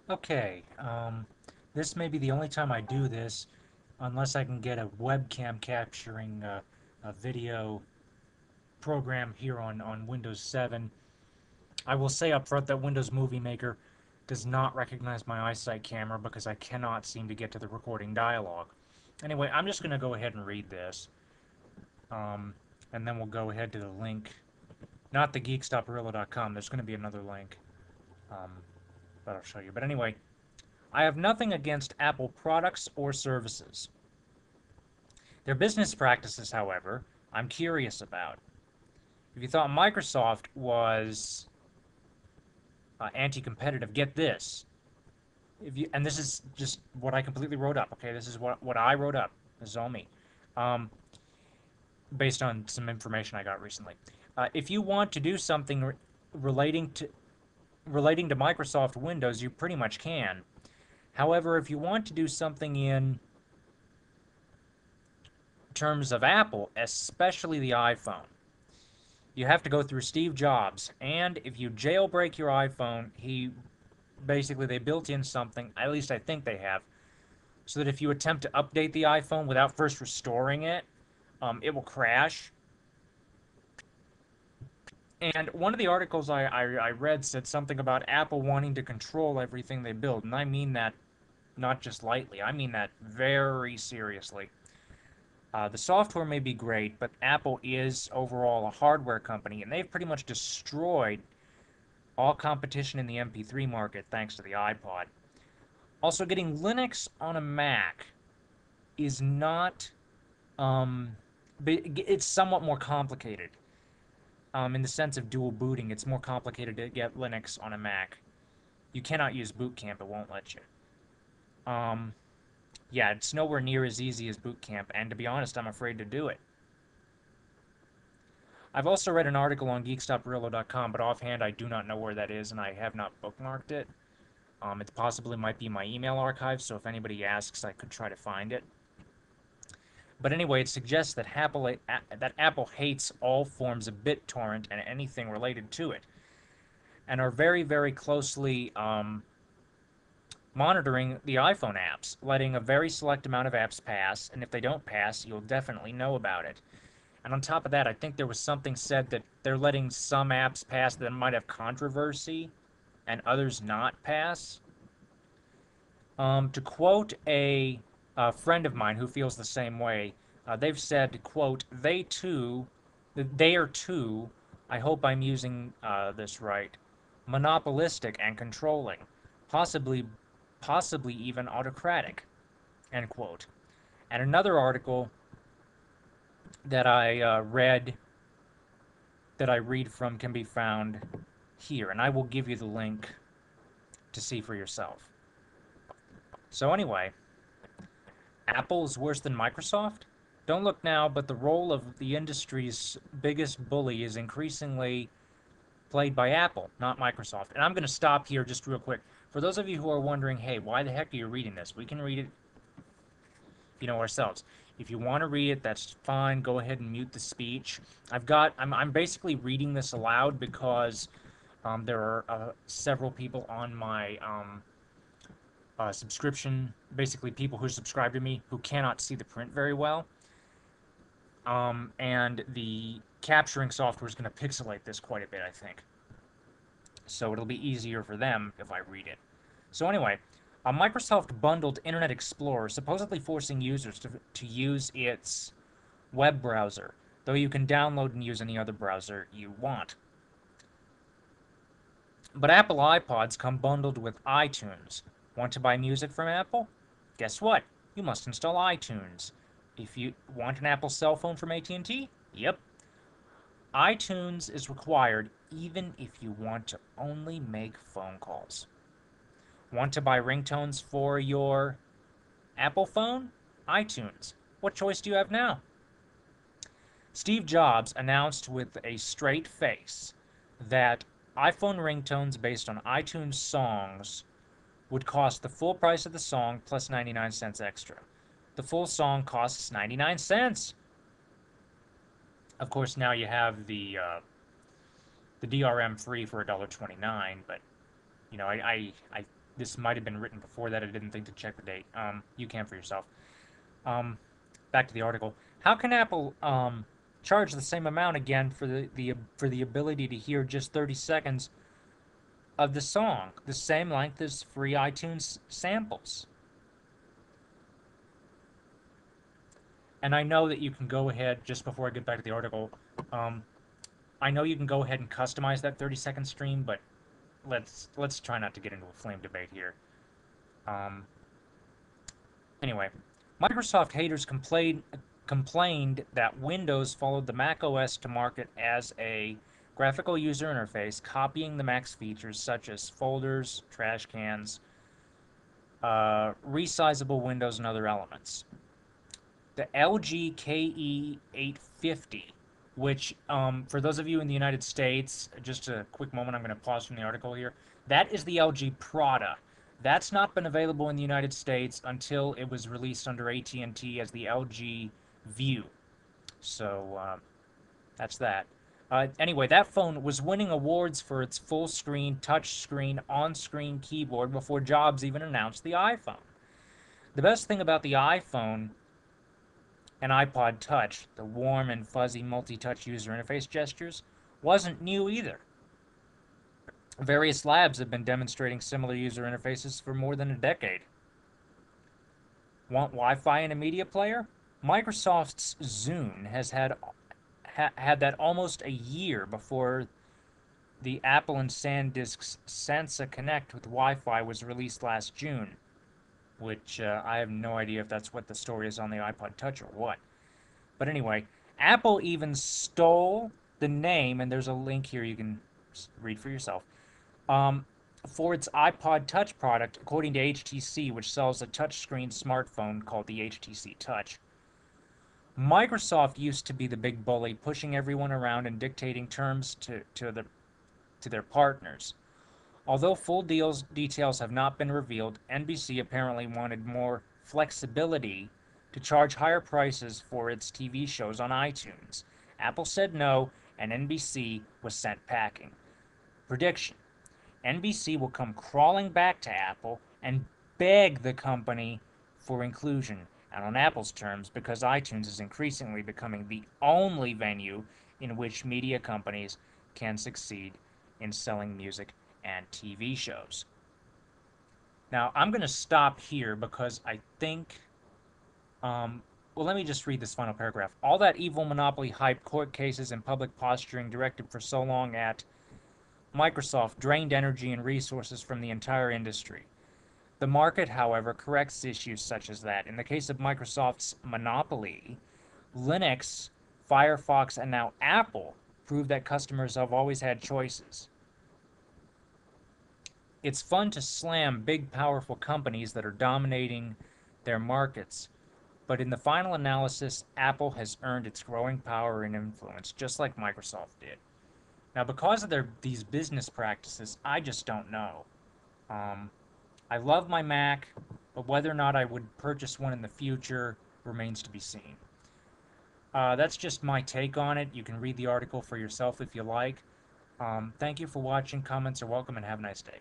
Okay, this may be the only time I do this, unless I can get a webcam capturing a video program here on Windows 7. I will say up front that Windows Movie Maker does not recognize my eyesight camera because I cannot seem to get to the recording dialog. Anyway, I'm just going to go ahead and read this, um, and then we'll go ahead to the link. Not the geek.perillo.com, there's going to be another link um, that I'll show you. But anyway, I have nothing against Apple products or services. Their business practices, however, I'm curious about. If you thought Microsoft was anti-competitive, get this. And this is just what I completely wrote up. Okay, this is what I wrote up. This is all me, um, based on some information I got recently. If you want to do something relating to relating to Microsoft Windows, you pretty much can. However, if you want to do something in terms of Apple, especially the iPhone, you have to go through Steve Jobs. And if you jailbreak your iPhone, they built in something, at least I think they have, so that if you attempt to update the iPhone without first restoring it, it will crash. And one of the articles I read said something about Apple wanting to control everything they build, and I mean that not just lightly. I mean that very seriously. The software may be great, but Apple is overall a hardware company, and they've pretty much destroyed all competition in the MP3 market thanks to the iPod. Also, getting Linux on a Mac is not, um, it's somewhat more complicated. In the sense of dual booting, it's more complicated to get Linux on a Mac. You cannot use Boot Camp, it won't let you. Um, yeah, it's nowhere near as easy as Boot Camp, and to be honest, I'm afraid to do it. I've also read an article on geek.perillo.com, but offhand I do not know where that is, and I have not bookmarked it. It possibly might be my email archive, so if anybody asks, I could try to find it. But anyway, it suggests that Apple hates all forms of BitTorrent and anything related to it, and are very, very closely monitoring the iPhone apps, letting a very select amount of apps pass, and if they don't pass, you'll definitely know about it. And on top of that, I think there was something said that they're letting some apps pass that might have controversy and others not pass. To quote a friend of mine who feels the same way, they've said, quote, they are too, I hope I'm using this right, monopolistic and controlling, possibly, possibly even autocratic, end quote. And another article that I read from can be found here, and I will give you the link to see for yourself. So anyway, Apple is worse than Microsoft? Don't look now, but the role of the industry's biggest bully is increasingly played by Apple, not Microsoft. And I'm going to stop here just real quick. For those of you who are wondering, hey, why the heck are you reading this? We can read it, ourselves. If you want to read it, that's fine. Go ahead and mute the speech. I'm basically reading this aloud because there are several people on my subscription, basically people who subscribe to me who cannot see the print very well. And the capturing software is going to pixelate this quite a bit, I think. So it'll be easier for them if I read it. So anyway, Microsoft bundled Internet Explorer, supposedly forcing users to use its web browser, though you can download and use any other browser you want. But Apple iPods come bundled with iTunes. Want to buy music from Apple? Guess what? You must install iTunes. If you want an Apple cell phone from AT&T? Yep. iTunes is required even if you want to only make phone calls. Want to buy ringtones for your Apple phone? iTunes. What choice do you have now? Steve Jobs announced with a straight face that iPhone ringtones based on iTunes songs would cost the full price of the song plus 99 cents extra. The full song costs 99 cents. Of course, now you have the DRM free for $1.29, but I this might have been written before that. I didn't think to check the date. You can for yourself. Um, Back to the article. How can Apple charge the same amount again for the ability to hear just 30 seconds of the song, the same length as free iTunes samples? And I know that you can go ahead, just before I get back to the article, um, I know you can go ahead and customize that 30-second stream, but let's try not to get into a flame debate here. Um, anyway, Microsoft haters complained that Windows followed the Mac OS to market as a graphical user interface, copying the Mac's features such as folders, trash cans, resizable windows, and other elements. The LG KE850, which, for those of you in the United States, just a quick moment, I'm going to pause from the article here. That is the LG Prada. That's not been available in the United States until it was released under AT&T as the LG View. So that's that. Anyway, that phone was winning awards for its full-screen, touch-screen, on-screen keyboard before Jobs even announced the iPhone. The best thing about the iPhone and iPod Touch, the warm and fuzzy multi-touch user interface gestures, wasn't new either. Various labs have been demonstrating similar user interfaces for more than a decade. Want Wi-Fi in a media player? Microsoft's Zune has had that almost a year before the Apple and SanDisk's Sansa Connect with Wi-Fi was released last June, which I have no idea if that's what the story is on the iPod Touch or what. But anyway, Apple even stole the name, and there's a link here you can read for yourself, for its iPod Touch product, according to HTC, which sells a touchscreen smartphone called the HTC Touch. Microsoft used to be the big bully, pushing everyone around and dictating terms to their partners. Although full details have not been revealed, NBC apparently wanted more flexibility to charge higher prices for its TV shows on iTunes. Apple said no, and NBC was sent packing. Prediction: NBC will come crawling back to Apple and beg the company for inclusion, and on Apple's terms, because iTunes is increasingly becoming the only venue in which media companies can succeed in selling music and TV shows. Now, I'm going to stop here because I think, well, let me just read this final paragraph. All that evil monopoly hype, court cases, and public posturing directed for so long at Microsoft drained energy and resources from the entire industry. The market, however, corrects issues such as that. In the case of Microsoft's monopoly, Linux, Firefox, and now Apple prove that customers have always had choices. It's fun to slam big, powerful companies that are dominating their markets, but in the final analysis, Apple has earned its growing power and influence, just like Microsoft did. Now, because of these business practices, I just don't know. I love my Mac, but whether or not I would purchase one in the future remains to be seen. That's just my take on it. You can read the article for yourself if you like. Thank you for watching. Comments are welcome, and have a nice day.